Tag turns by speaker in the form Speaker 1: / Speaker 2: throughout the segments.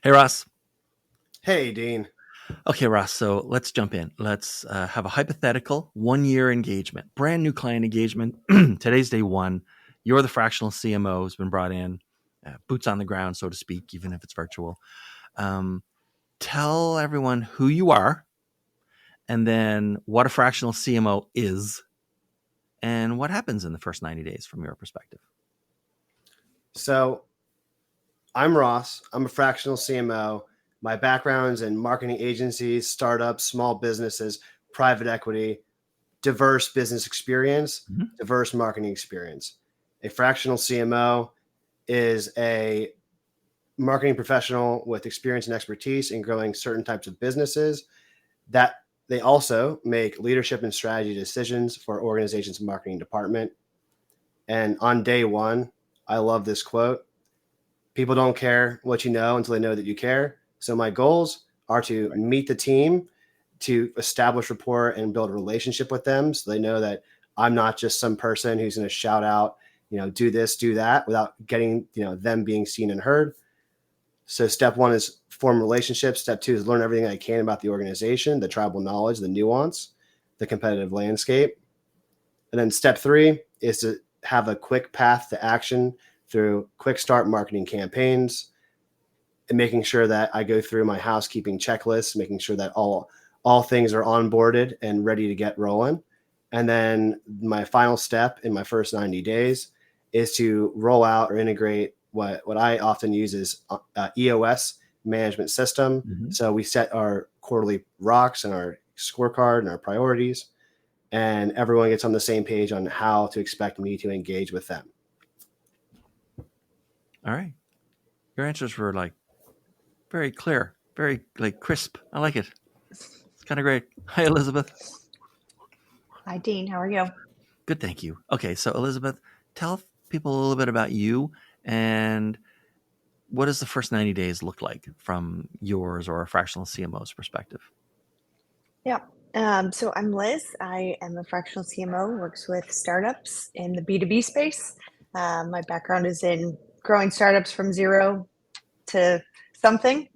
Speaker 1: Hey, Ross.
Speaker 2: Hey, Dean.
Speaker 1: Okay, Ross. So let's jump in. Let's have a hypothetical 1 year engagement, brand new client engagement. Today's day one. You're the fractional CMO who's been brought in, boots on the ground, so to speak, even if it's virtual. Um, Tell everyone who you are and then what a fractional CMO is and what happens in the first 90 days from your perspective.
Speaker 2: So I'm Ross. I'm a fractional CMO. My background's in marketing agencies, startups, small businesses, private equity, diverse business experience,
Speaker 1: Mhm.
Speaker 2: diverse marketing experience. A fractional CMO is a marketing professional with experience and expertise in growing certain types of businesses that they also make leadership and strategy decisions for organizations' marketing department. And on day one, I love this quote. People don't care what you know until they know that you care. So my goals are to meet the team, to establish rapport and build a relationship with them so they know that I'm not just some person who's going to shout out, do this, do that without getting, them being seen and heard. So step one is form relationships. Step two is learn everything I can about the organization, the tribal knowledge, the nuance, the competitive landscape. And then step three is to have a quick path to action through quick start marketing campaigns and making sure that I go through my housekeeping checklist, making sure that all things are onboarded and ready to get rolling. And then my final step in my first 90 days is to roll out or integrate what I often use is EOS management system.
Speaker 1: Mhm.
Speaker 2: So we set our quarterly rocks and our scorecard and our priorities, and everyone gets on the same page on how to expect me to engage with them.
Speaker 1: All right. Your answers were like very clear, very like crisp. I like it. It's kind of great. Hi, Elizabeth.
Speaker 3: Hi, Dean. How are you?
Speaker 1: Good, thank you. Okay, so Elizabeth, tell people a little bit about you and what does the first 90 days look like from yours or a fractional CMO's perspective?
Speaker 3: Yeah. So I'm Liz. I am a fractional CMO, works with startups in the B2B space. My background is in growing startups from zero to something,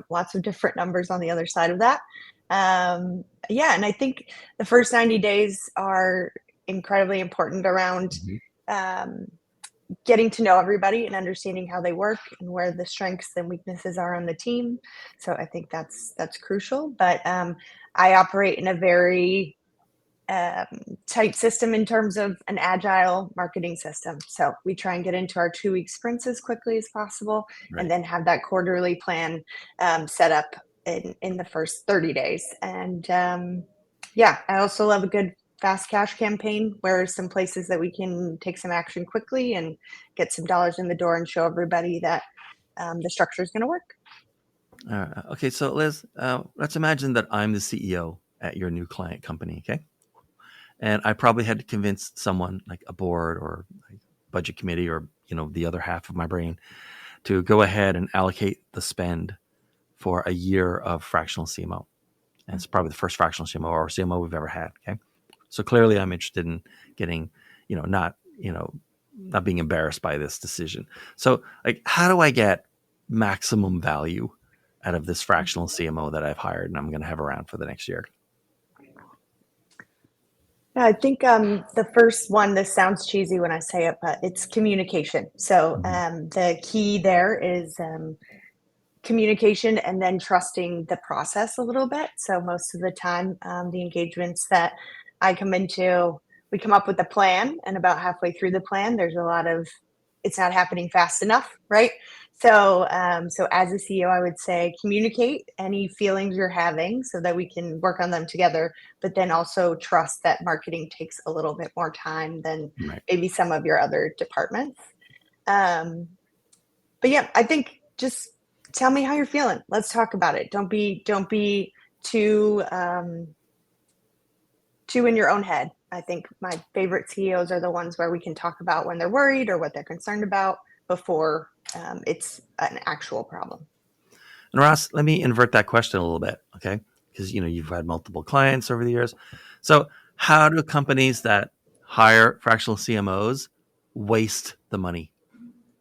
Speaker 3: lots of different numbers on the other side of that. Yeah, and I think the first 90 days are incredibly important around
Speaker 1: Mhm.
Speaker 3: um, getting to know everybody and understanding how they work and where the strengths and weaknesses are on the team. So I think that's crucial. But I operate in a very um, tight system in terms of an agile marketing system. So we try and get into our 2 week sprints as quickly as possible, and
Speaker 1: Right.
Speaker 3: then have that quarterly plan set up in the first 30 days. And yeah, I also love a good fast cash campaign where some places that we can take some action quickly and get some dollars in the door and show everybody that the structure is going to work.
Speaker 1: Okay, so Liz, let's imagine that I'm the CEO at your new client company, okay? And I probably had to convince someone like a board or like budget committee or the other half of my brain to go ahead and allocate the spend for a year of fractional CMO. And it's probably the first fractional CMO or CMO we've ever had. Okay. So clearly I'm interested in getting, not, not being embarrassed by this decision. So like, how do I get maximum value out of this fractional CMO that I've hired and I'm going to have around for the next year?
Speaker 3: Yeah, I think the first one, this sounds cheesy when I say it, but it's communication. So
Speaker 1: Mhm.
Speaker 3: the key there is communication and then trusting the process a little bit. So most of the time, the engagements that I come into, we come up with a plan, and about halfway through the plan, there's a lot of it's not happening fast enough, right? So as a CEO, I would say communicate any feelings you're having so that we can work on them together. But then also trust that marketing takes a little bit more time than
Speaker 1: Right.
Speaker 3: maybe some of your other departments. Um, but yeah, I think just tell me how you're feeling. Let's talk about it. Don't be too in your own head. I think my favorite CEOs are the ones where we can talk about when they're worried or what they're concerned about before it's an actual problem.
Speaker 1: And Ross, let me invert that question a little bit. Okay. Because, you've had multiple clients over the years. So how do companies that hire fractional CMOs waste the money?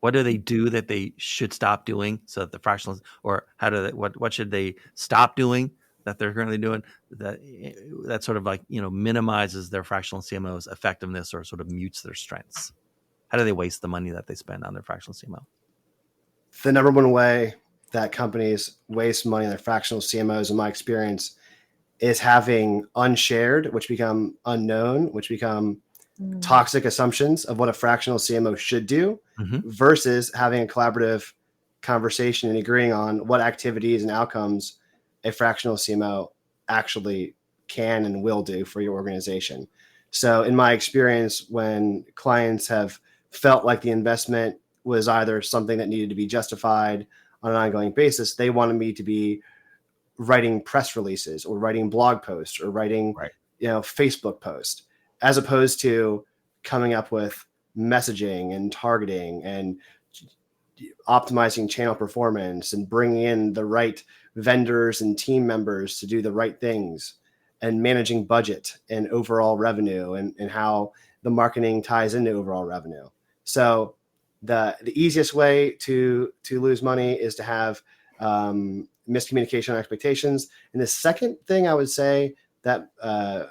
Speaker 1: What do they do that they should stop doing so that the fractional, or how do they, what should they stop doing that they're currently doing that sort of like, minimizes their fractional CMO's effectiveness or sort of mutes their strengths? How do they waste the money that they spend on their fractional CMO?
Speaker 2: The number one way that companies waste money on their fractional CMOs, in my experience, is having unshared, which become unknown, which become toxic assumptions of what a fractional CMO should do, versus having a collaborative conversation and agreeing on what activities and outcomes a fractional CMO actually can and will do for your organization. So in my experience, when clients have felt like the investment was either something that needed to be justified on an ongoing basis, they wanted me to be writing press releases or writing blog posts or writing, Facebook posts, as opposed to coming up with messaging and targeting and optimizing channel performance and bringing in the right vendors and team members to do the right things and managing budget and overall revenue and how the marketing ties into overall revenue. So the easiest way to lose money is to have miscommunication on expectations. And the second thing I would say that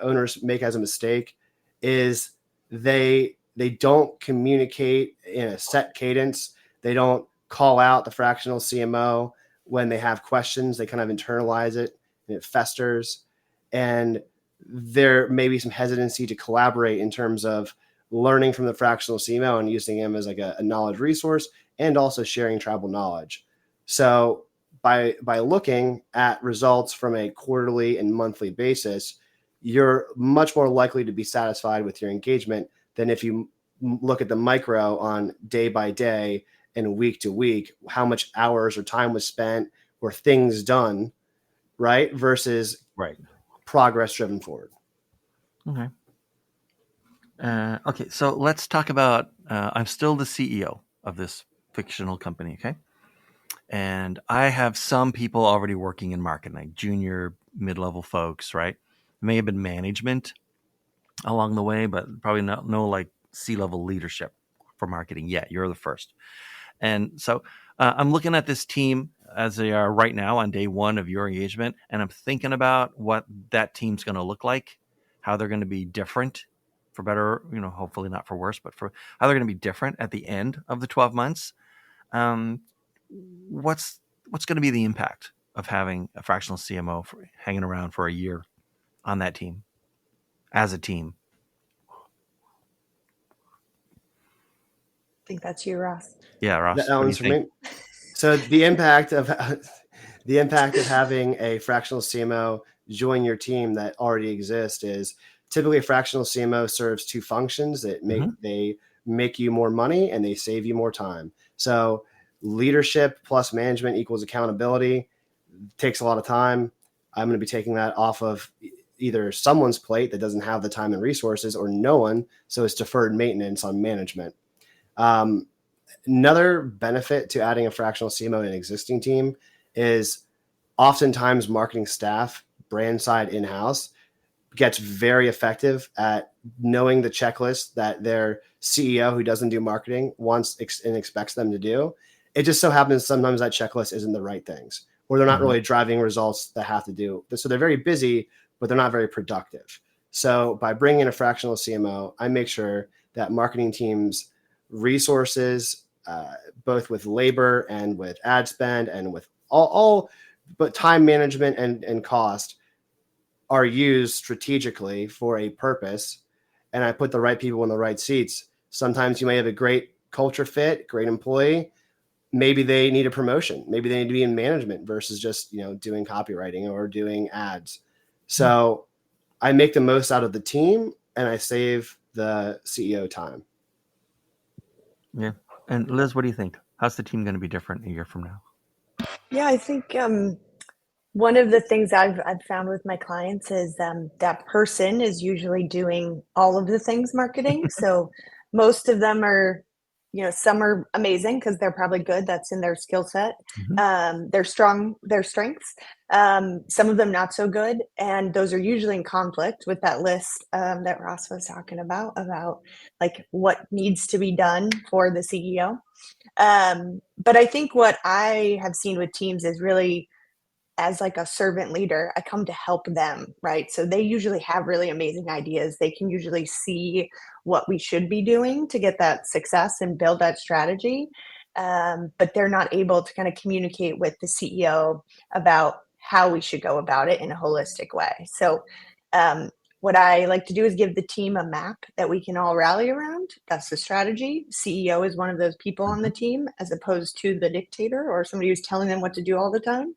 Speaker 2: owners make as a mistake is they don't communicate in a set cadence. They don't call out the fractional CMO when they have questions. They kind of internalize it and it festers. And there may be some hesitancy to collaborate in terms of learning from the fractional CMO and using him as like a knowledge resource and also sharing tribal knowledge. So by looking at results from a quarterly and monthly basis, you're much more likely to be satisfied with your engagement than if you look at the micro on day by day and week to week, how much hours or time was spent or things done, right? Versus progress driven forward.
Speaker 1: Okay. Okay, so let's talk about, I'm still the CEO of this fictional company, okay? And I have some people already working in marketing, like junior, mid-level folks, right? It may have been management along the way, but probably no like C-level leadership for marketing yet. You're the first. And so I'm looking at this team as they are right now on day one of your engagement, and I'm thinking about what that team's going to look like, how they're going to be different for better, hopefully not for worse, but for how they're going to be different at the end of the 12 months. What's going to be the impact of having a fractional CMO hanging around for a year on that team as a team?
Speaker 3: I think that's you, Ross.
Speaker 1: Yeah, Ross.
Speaker 2: That one's for me. So the impact of having a fractional CMO join your team that already exists is typically a fractional CMO serves two functions that they make you more money and they save you more time. So leadership plus management equals accountability. Takes a lot of time. I'm going to be taking that off of either someone's plate that doesn't have the time and resources or no one. So it's deferred maintenance on management. Another benefit to adding a fractional CMO in an existing team is oftentimes marketing staff, brand side in-house, gets very effective at knowing the checklist that their CEO who doesn't do marketing wants and expects them to do. It just so happens sometimes that checklist isn't the right things, or they're not really driving results that have to do. So they're very busy, but they're not very productive. So by bringing in a fractional CMO, I make sure that marketing teams' resources, both with labor and with ad spend and with all but time management and cost, are used strategically for a purpose. And I put the right people in the right seats. Sometimes you may have a great culture fit, great employee. Maybe they need a promotion. Maybe they need to be in management versus just, doing copywriting or doing ads. So I make the most out of the team and I save the CEO time.
Speaker 1: Yeah. And Liz, what do you think? How's the team going to be different a year from now?
Speaker 3: Yeah, I think one of the things I've found with my clients is that person is usually doing all of the things marketing. So most of them are some are amazing because they're probably good. That's in their skill set.
Speaker 1: Mhm.
Speaker 3: They're strong, their strengths. Some of them not so good. And those are usually in conflict with that list that Ross was talking about like what needs to be done for the CEO. But I think what I have seen with teams is really as like a servant leader, I come to help them, right? So they usually have really amazing ideas. They can usually see what we should be doing to get that success and build that strategy. But they're not able to kind of communicate with the CEO about how we should go about it in a holistic way. So, what I like to do is give the team a map that we can all rally around. That's the strategy. CEO is one of those people on the
Speaker 1: Mhm.
Speaker 3: team, as opposed to the dictator or somebody who's telling them what to do all the time.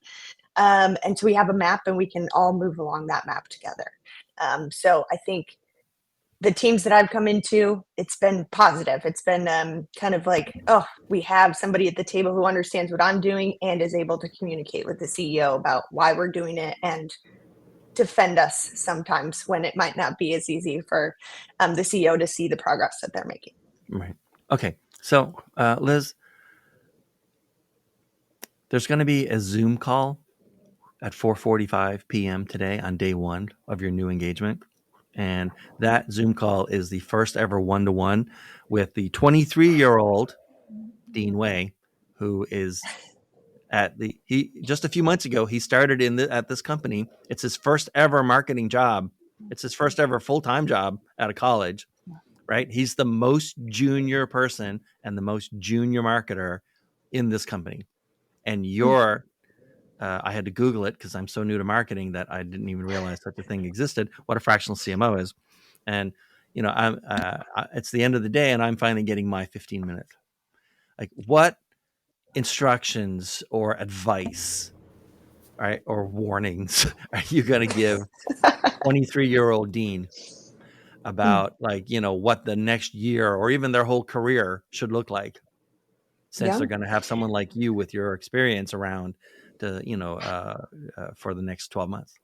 Speaker 3: And so we have a map and we can all move along that map together. So I think the teams that I've come into, it's been positive. It's been kind of like, oh, we have somebody at the table who understands what I'm doing and is able to communicate with the CEO about why we're doing it and defend us sometimes when it might not be as easy for the CEO to see the progress that they're making.
Speaker 1: Right. Okay. So, Liz, there's going to be a Zoom call at 4:45 p.m. today on day one of your new engagement. And that Zoom call is the first ever one-to-one with the 23-year-old Dean Way, who is he just a few months ago, he started at this company. It's his first ever marketing job. It's his first ever full-time job out of college, right? He's the most junior person and the most junior marketer in this company. And I had to Google it because I'm so new to marketing that I didn't even realize such a thing existed. What a fractional CMO is, and it's the end of the day, and I'm finally getting my 15 minutes. Like, what instructions or advice, right, or warnings are you going to give 23-year-old Dean about, like, what the next year or even their whole career should look like, since
Speaker 3: Yeah.
Speaker 1: they're going to have someone like you with your experience around to for the next 12 months?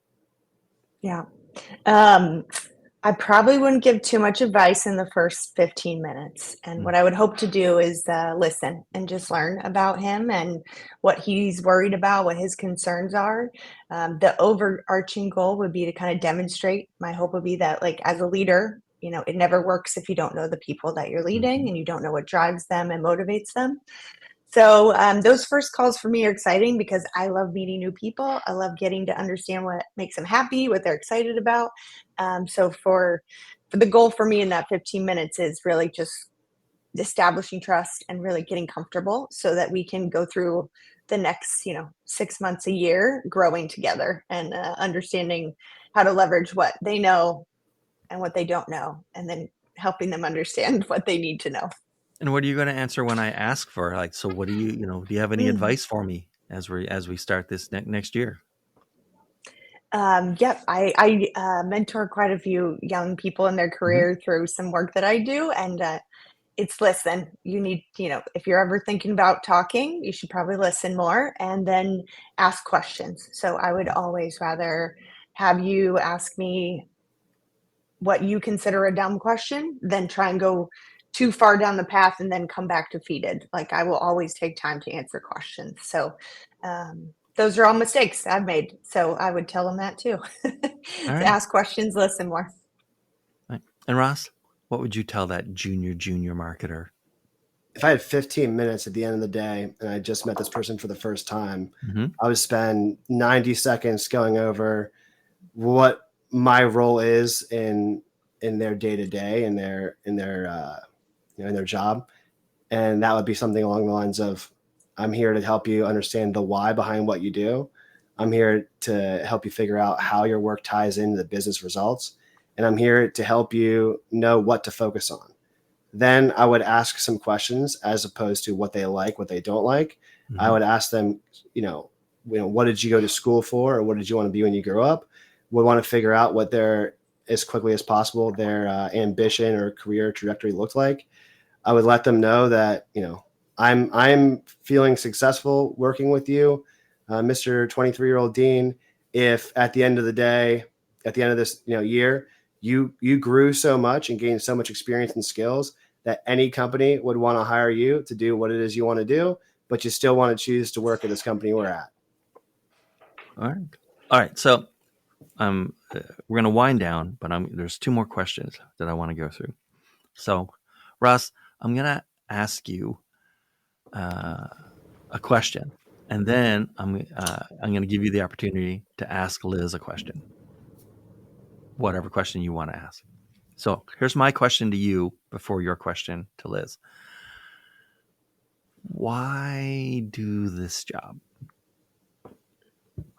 Speaker 3: Yeah. Um, I probably wouldn't give too much advice in the first 15 minutes. And
Speaker 1: Mm.
Speaker 3: what I would hope to do is listen and just learn about him and what he's worried about, what his concerns are. The overarching goal would be to kind of demonstrate. My hope would be that, like, as a leader, it never works if you don't know the people that you're leading
Speaker 1: Mhm.
Speaker 3: and you don't know what drives them and motivates them. So those first calls for me are exciting because I love meeting new people. I love getting to understand what makes them happy, what they're excited about. So for the goal for me in that 15 minutes is really just establishing trust and really getting comfortable so that we can go through the next 6 months, a year, growing together and understanding how to leverage what they know and what they don't know, and then helping them understand what they need to know.
Speaker 1: And what are you going to answer when I ask for, like, so what do do you have any
Speaker 3: Mm.
Speaker 1: advice for me as we start this next year?
Speaker 3: Yep, I mentor quite a few young people in their
Speaker 1: Hmm.
Speaker 3: career through some work that I do, and it's listen. You need, if you're ever thinking about talking, you should probably listen more and then ask questions. So I would always rather have you ask me what you consider a dumb question than try and go too far down the path and then come back defeated. Like, I will always take time to answer questions. So those are all mistakes I've made. So I would tell them that too.
Speaker 1: All
Speaker 3: To
Speaker 1: right.
Speaker 3: ask questions, listen more.
Speaker 1: Right. And Ross, what would you tell that junior marketer?
Speaker 2: If I had 15 minutes at the end of the day and I just met this person for the first time,
Speaker 1: Hmm.
Speaker 2: I would spend 90 seconds going over what my role is in their day to day, in their job, and that would be something along the lines of, I'm here to help you understand the why behind what you do. I'm here to help you figure out how your work ties into the business results, and I'm here to help you know what to focus on. Then I would ask some questions as opposed to what they like, what they don't like. I
Speaker 1: Hmm.
Speaker 2: would ask them, what did you go to school for, or what did you want to be when you grew up? We want to figure out what their, as quickly as possible, their ambition or career trajectory looked like. I would let them know that, I'm feeling successful working with you, Mr. 23-year-old Dean. If at the end of the day, at the end of this year, you grew so much and gained so much experience and skills that any company would want to hire you to do what it is you want to do, but you still want to choose to work at this company we're at.
Speaker 1: All right. So we're going to wind down, but there's two more questions that I want to go through. So, Ross, I'm going to ask you a question, and then I'm going to give you the opportunity to ask Liz a question, whatever question you want to ask. So here's my question to you before your question to Liz. Why do this job?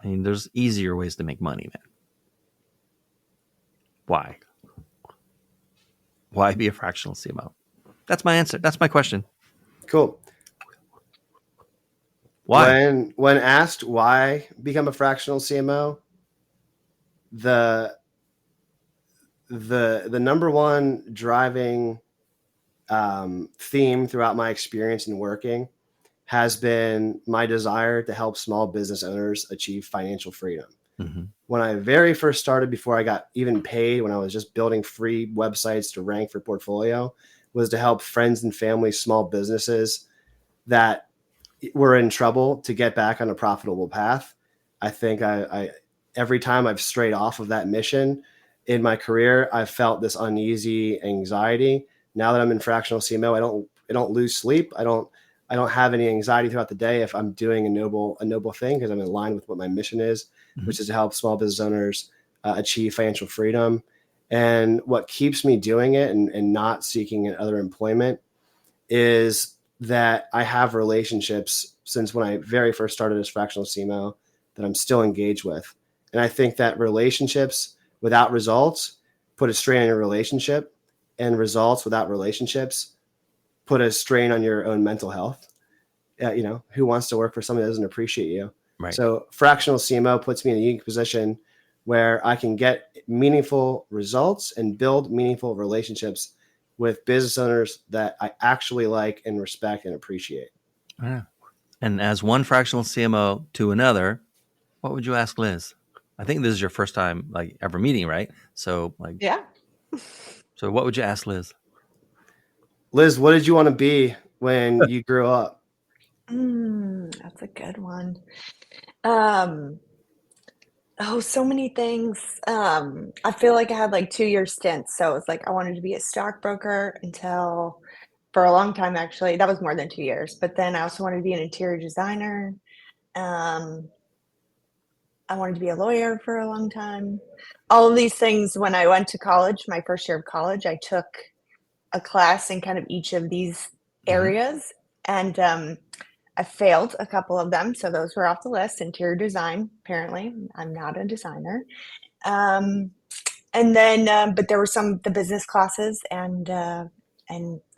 Speaker 1: I mean, there's easier ways to make money, man. Why? Why be a fractional CMO? That's my answer. That's my question.
Speaker 2: Cool.
Speaker 1: Why?
Speaker 2: When asked why become a fractional CMO, the number one driving theme throughout my experience in working has been my desire to help small business owners achieve financial freedom.
Speaker 1: Mm-hmm.
Speaker 2: When I very first started, before I got even paid, when I was just building free websites to rank for portfolio, was to help friends and family, small businesses that were in trouble to get back on a profitable path. I think I every time I've strayed off of that mission in my career, I've felt this uneasy anxiety. Now that I'm in fractional CMO, I don't lose sleep. I don't have any anxiety throughout the day if I'm doing a noble thing, because I'm in line with what my mission is,
Speaker 1: Mm-hmm.
Speaker 2: which is to help small business owners achieve financial freedom. And what keeps me doing it and not seeking other employment is that I have relationships since when I very first started as fractional CMO that I'm still engaged with. And I think that relationships without results put a strain on your relationship, and results without relationships put a strain on your own mental health. Who wants to work for someone that doesn't appreciate you?
Speaker 1: Right.
Speaker 2: So fractional CMO puts me in a unique position where I can get meaningful results and build meaningful relationships with business owners that I actually like and respect and appreciate.
Speaker 1: Yeah. And as one fractional CMO to another, what would you ask Liz? I think this is your first time ever meeting, right? So
Speaker 3: Yeah.
Speaker 1: So what would you ask Liz?
Speaker 2: Liz, what did you want to be when you grew up?
Speaker 3: That's a good one. So many things. I feel like I had 2-year stints. So it's I wanted to be a stockbroker until for a long time, actually. That was more than 2 years. But then I also wanted to be an interior designer. I wanted to be a lawyer for a long time. All of these things, when I went to college, my first year of college, I took a class in kind of each of these areas. And I failed a couple of them. So those were off the list. Interior design, apparently. I'm not a designer. And then, but there were the business classes and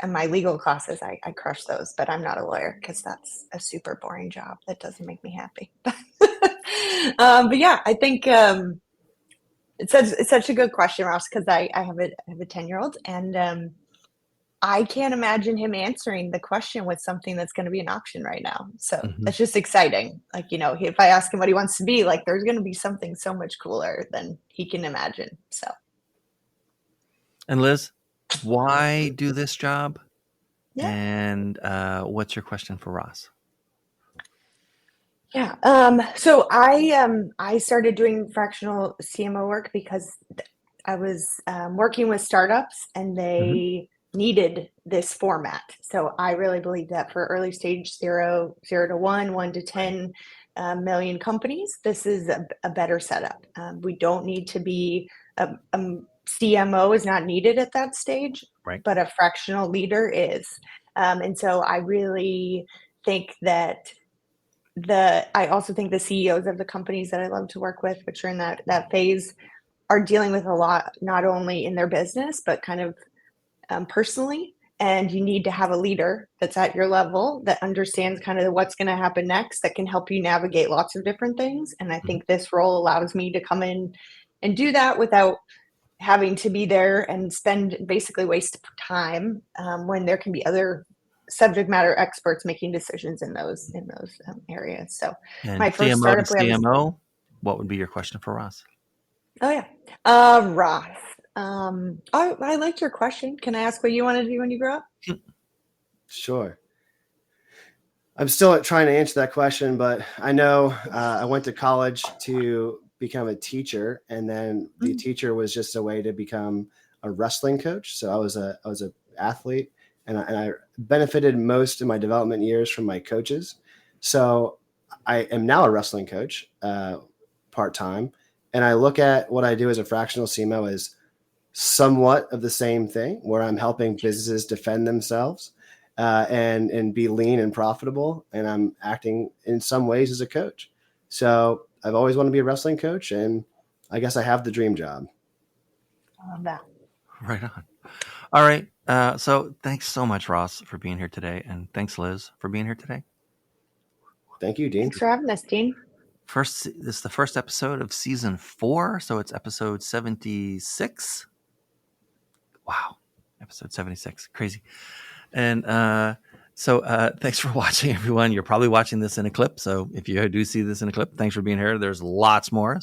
Speaker 3: my legal classes. I crushed those, but I'm not a lawyer because that's a super boring job that doesn't make me happy. But yeah, I think it's such a good question, Ross, because I have a 10-year-old, and I can't imagine him answering the question with something that's going to be an option right now. So that's just exciting. If I ask him what he wants to be, there's going to be something so much cooler than he can imagine. So.
Speaker 1: And Liz, why do this job?
Speaker 3: Yeah.
Speaker 1: And what's your question for Ross?
Speaker 3: Yeah. So I started doing fractional CMO work because I was working with startups, and they needed this format. So I really believe that for early stage 0 to 1 to 10 million companies, this is a better setup. We don't need to be a CMO is not needed at that stage,
Speaker 1: right?
Speaker 3: But a fractional leader is. And so I really think that I also think the CEOs of the companies that I love to work with, which are in that phase, are dealing with a lot, not only in their business, but kind of personally. And you need to have a leader that's at your level that understands kind of what's going to happen next, that can help you navigate lots of different things. And I think this role allows me to come in and do that without having to be there and basically waste time when there can be other subject matter experts making decisions in those areas. So
Speaker 1: and
Speaker 3: my first
Speaker 1: CMO to
Speaker 3: startup,
Speaker 1: CMO, what would be your question for Ross?
Speaker 3: Oh yeah, Ross. I liked your question. Can I ask what you want to do when you grow up?
Speaker 2: Sure. I'm still trying to answer that question, but I know I went to college to become a teacher, and then the teacher was just a way to become a wrestling coach. So I was a athlete, and I benefited most of my development years from my coaches. So I am now a wrestling coach part time, and I look at what I do as a fractional CMO as somewhat of the same thing, where I'm helping businesses defend themselves and be lean and profitable. And I'm acting in some ways as a coach. So I've always wanted to be a wrestling coach, and I guess I have the dream job.
Speaker 3: I love that.
Speaker 1: Right on. All right. So thanks so much, Ross, for being here today. And thanks, Liz, for being here today.
Speaker 2: Thank you, Dean.
Speaker 3: Thanks for having us, Dean.
Speaker 1: This is the first episode of season 4. So it's episode 76. Wow. Episode 76. Crazy. And thanks for watching, everyone. You're probably watching this in a clip. So if you do see this in a clip, thanks for being here. There's lots more.